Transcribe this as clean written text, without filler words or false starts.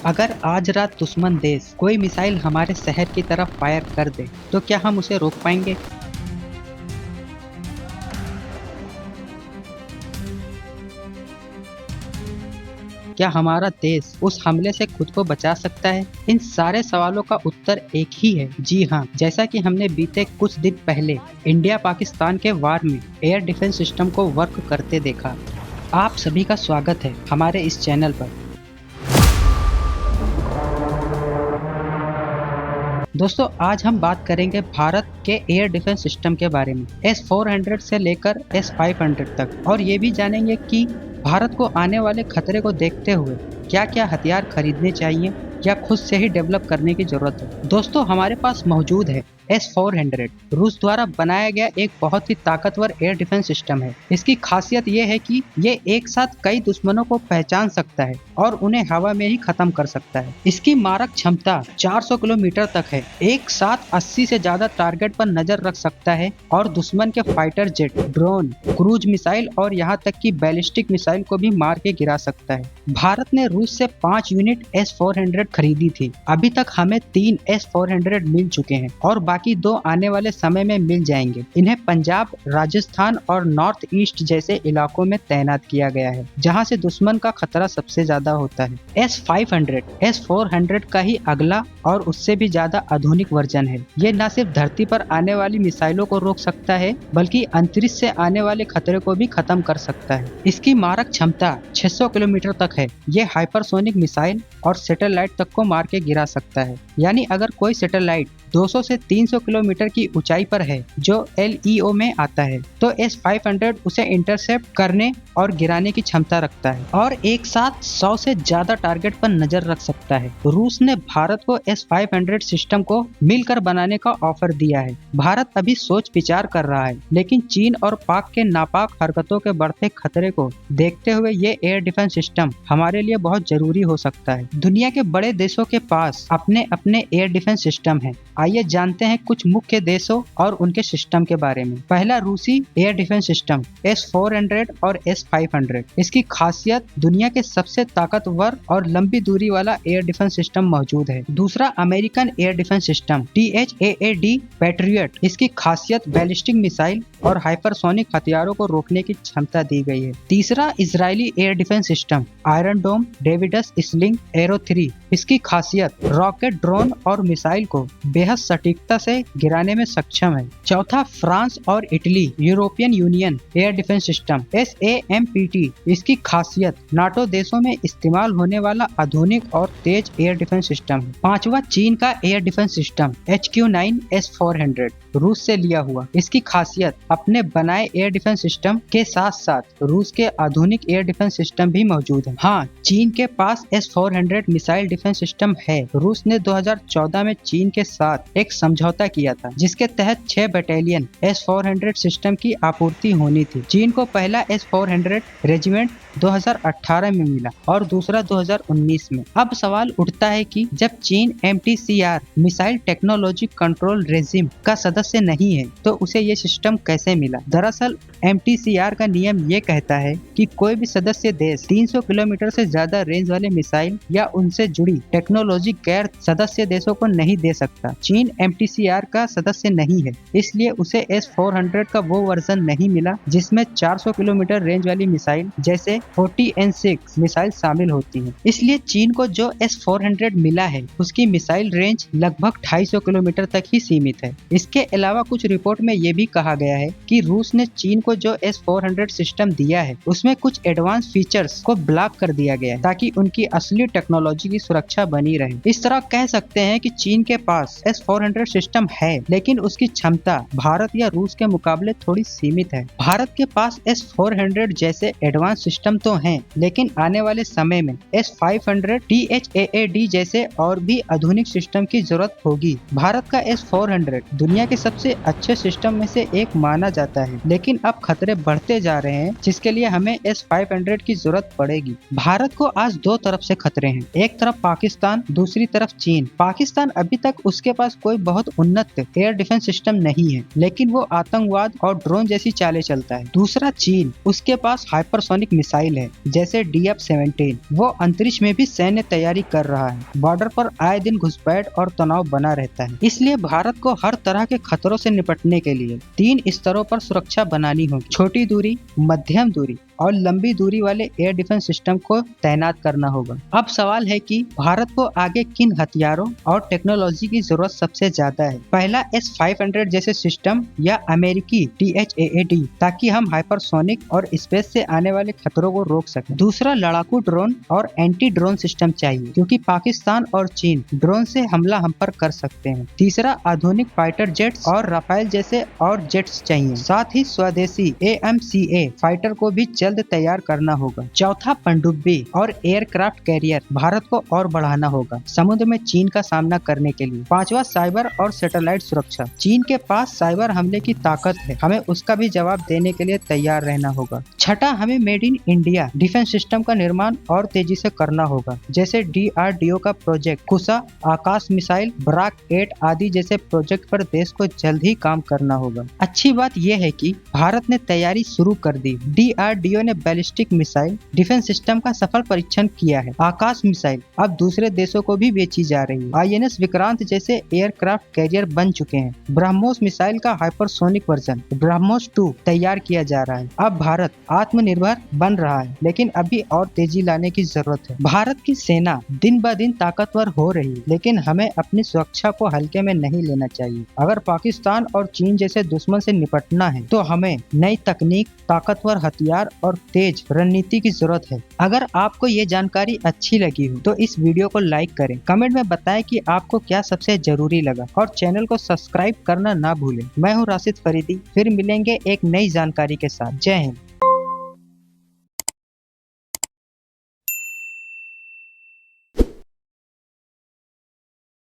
अगर आज रात दुश्मन देश कोई मिसाइल हमारे शहर की तरफ फायर कर दे तो क्या हम उसे रोक पाएंगे? क्या हमारा देश उस हमले से खुद को बचा सकता है? इन सारे सवालों का उत्तर एक ही है, जी हाँ। जैसा कि हमने बीते कुछ दिन पहले इंडिया पाकिस्तान के वार में एयर डिफेंस सिस्टम को वर्क करते देखा। आप सभी का स्वागत है हमारे इस चैनल पर। दोस्तों, आज हम बात करेंगे भारत के एयर डिफेंस सिस्टम के बारे में, S-400 से लेकर S-500 तक, और ये भी जानेंगे कि भारत को आने वाले खतरे को देखते हुए क्या क्या हथियार खरीदने चाहिए या खुद से ही डेवलप करने की जरूरत है। दोस्तों, हमारे पास मौजूद है S-400, रूस द्वारा बनाया गया एक बहुत ही ताकतवर एयर डिफेंस सिस्टम है। इसकी खासियत ये है कि ये एक साथ कई दुश्मनों को पहचान सकता है और उन्हें हवा में ही खत्म कर सकता है। इसकी मारक क्षमता 400 किलोमीटर तक है। एक साथ 80 से ज्यादा टारगेट पर नजर रख सकता है और दुश्मन के fighter jet, drone, cruise missile और यहाँ तक कि बैलिस्टिक मिसाइल को भी मार के गिरा सकता है। भारत ने रूस से 5 यूनिट S-400 खरीदी थी। अभी तक हमें 3 S-400 मिल चुके हैं और बाकी 2 आने वाले समय में मिल जाएंगे। इन्हें पंजाब, राजस्थान और नॉर्थ ईस्ट जैसे इलाकों में तैनात किया गया है, जहां से दुश्मन का खतरा सबसे ज्यादा होता है। S-500 S-400 का ही अगला और उससे भी ज्यादा आधुनिक वर्जन है। ये न सिर्फ धरती पर आने वाली मिसाइलों को रोक सकता है, बल्कि अंतरिक्ष से आने वाले खतरे को भी खत्म कर सकता है। इसकी मारक क्षमता 600 किलोमीटर तक है। ये हाइपरसोनिक मिसाइल और सैटेलाइट तक को मार के गिरा सकता है। यानी अगर कोई सैटेलाइट 200 से 300 किलोमीटर की ऊंचाई पर है, जो LEO में आता है, तो S-500 उसे इंटरसेप्ट करने और गिराने की क्षमता रखता है और एक साथ 100 से ज्यादा टारगेट पर नजर रख सकता है। रूस ने भारत को S-500 सिस्टम को मिलकर बनाने का ऑफर दिया है। भारत अभी सोच विचार कर रहा है, लेकिन चीन और पाक के नापाक हरकतों के बढ़ते खतरे को देखते हुए ये एयर डिफेंस सिस्टम हमारे लिए बहुत जरूरी हो सकता है। दुनिया के बड़े देशों के पास अपने अपने एयर डिफेंस सिस्टम है। आइए जानते हैं कुछ मुख्य देशों और उनके सिस्टम के बारे में। पहला, रूसी एयर डिफेंस सिस्टम S-400 और S-500। इसकी खासियत, दुनिया के सबसे ताकतवर और लंबी दूरी वाला एयर डिफेंस सिस्टम मौजूद है। दूसरा, American air defence system THAAD patriot. इसकी खासियत, बैलिस्टिक मिसाइल और हाइपरसोनिक हथियारों को रोकने की क्षमता दी गई है। तीसरा, Israeli air defence system iron dome David's sling arrow 3। इसकी खासियत, रॉकेट, ड्रोन और मिसाइल को बेहद सटीकता से गिराने में सक्षम है। चौथा, फ्रांस और Italy European union air defence system SAMPT। इसकी खासियत, नाटो देशों में इस्तेमाल होने वाला आधुनिक और तेज एयर डिफेंस सिस्टम है। पांचवा, चीन का air defence system HQ-9 S-400, रूस से लिया हुआ। इसकी खासियत, अपने बनाए एयर डिफेंस सिस्टम के साथ साथ रूस के आधुनिक एयर डिफेंस सिस्टम भी मौजूद है। हाँ, चीन के पास S-400 मिसाइल डिफेंस सिस्टम है। रूस ने 2014 में चीन के साथ एक समझौता किया था, जिसके तहत 6 बटालियन S-400 सिस्टम की आपूर्ति होनी थी। चीन को पहला S-400 रेजिमेंट 2018 में मिला और दूसरा 2019 में। अब सवाल उठता है कि जब चीन MTCR missile technology control regime का सदस्य नहीं है, तो उसे ये सिस्टम कैसे मिला? दरअसल MTCR का नियम ये कहता है कि कोई भी सदस्य देश 300 किलोमीटर से ज्यादा रेंज वाले मिसाइल या उनसे जुड़ी टेक्नोलॉजी गैर सदस्य देशों को नहीं दे सकता। चीन MTCR का सदस्य नहीं है, इसलिए उसे S-400 का वो वर्जन नहीं मिला जिसमें 400 किलोमीटर रेंज वाली मिसाइल जैसे 40N6 मिसाइल शामिल होती है। इसलिए चीन को जो S-400 मिला है, उसकी मिसाइल रेंज लगभग 250 किलोमीटर तक ही सीमित है। इसके अलावा कुछ रिपोर्ट में ये भी कहा गया है कि रूस ने चीन को जो S-400 सिस्टम दिया है, उसमें कुछ एडवांस फीचर्स को ब्लॉक कर दिया गया है, ताकि उनकी असली टेक्नोलॉजी की सुरक्षा बनी रहे। इस तरह कह सकते हैं कि चीन के पास S-400 सिस्टम है, लेकिन उसकी क्षमता भारत या रूस के मुकाबले थोड़ी सीमित है। भारत के पास S-400 जैसे एडवांस सिस्टम तो हैं, लेकिन आने वाले समय में S-500 THAAD जैसे और भी आधुनिक सिस्टम की जरूरत होगी। भारत का S-400 दुनिया के सबसे अच्छे सिस्टम में से एक माना जाता है, लेकिन अब खतरे बढ़ते जा रहे हैं, जिसके लिए हमें S-500 की जरूरत पड़ेगी। भारत को आज 2 तरफ से खतरे हैं, एक तरफ पाकिस्तान, दूसरी तरफ चीन। पाकिस्तान अभी तक उसके पास कोई बहुत उन्नत एयर डिफेंस सिस्टम नहीं है, लेकिन वो आतंकवाद और ड्रोन जैसी चालें चलता है। दूसरा चीन, उसके पास हाइपरसोनिक मिसाइल मिसाइल है जैसे DF-17, वो अंतरिक्ष में भी सैन्य तैयारी कर रहा है। बॉर्डर पर आए दिन घुसपैठ और तनाव बना रहता है, इसलिए भारत को हर तरह के खतरों से निपटने के लिए 3 स्तरों पर सुरक्षा बनानी होगी। छोटी दूरी, मध्यम दूरी और लंबी दूरी वाले एयर डिफेंस सिस्टम को तैनात करना होगा। अब सवाल है कि भारत को आगे किन हथियारों और टेक्नोलॉजी की जरूरत सबसे ज्यादा है। पहला S-500 जैसे सिस्टम या अमेरिकी THAAD, ताकि हम हाइपरसोनिक और स्पेस से आने वाले खतरों को रोक सकें। दूसरा लड़ाकू ड्रोन और एंटी ड्रोन सिस्टम चाहिए, क्योंकि पाकिस्तान और चीन ड्रोन से हमला हम पर कर सकते हैं। तीसरा आधुनिक फाइटर जेट्स और राफेल जैसे और जेट्स चाहिए। साथ ही स्वदेशी AMCA फाइटर को भी जल्द तैयार करना होगा। चौथा पनडुब्बी और एयरक्राफ्ट कैरियर भारत को और बढ़ाना होगा समुद्र में चीन का सामना करने के लिए। पांचवा साइबर और सैटेलाइट सुरक्षा। चीन के पास साइबर हमले की ताकत है, हमें उसका भी जवाब देने के लिए तैयार रहना होगा। छठा, हमें made in India defence system का निर्माण और तेजी से करना होगा, जैसे DRDO का प्रोजेक्ट कुसा, आकाश मिसाइल, ब्राक 8 आदि जैसे प्रोजेक्ट पर देश को जल्द ही काम करना होगा। अच्छी बात यह है कि भारत ने तैयारी शुरू कर दी। DRDO ने बैलिस्टिक मिसाइल डिफेंस सिस्टम का सफल परीक्षण किया है। आकाश मिसाइल अब दूसरे देशों को भी बेची जा रही है। INS विक्रांत जैसे एयरक्राफ्ट कैरियर बन चुके हैं। ब्रह्मोस मिसाइल का हाइपरसोनिक वर्जन ब्रह्मोस 2 तैयार किया जा रहा है। अब भारत आत्मनिर्भर बन रहा है, लेकिन अभी और तेजी लाने की जरूरत है। भारत की सेना दिन ब दिन ताकतवर हो रही है, लेकिन हमें अपनी सुरक्षा को हल्के में नहीं लेना चाहिए। अगर पाकिस्तान और चीन जैसे दुश्मन से निपटना है, तो हमें नई तकनीक, ताकतवर हथियार और तेज रणनीति की जरूरत है। अगर आपको ये जानकारी अच्छी लगी हो तो इस वीडियो को लाइक करें, कमेंट में बताएं कि आपको क्या सबसे जरूरी लगा और चैनल को सब्सक्राइब करना ना भूलें। मैं हूँ राशिद फरीदी, फिर मिलेंगे एक नई जानकारी के साथ। जय हिंद।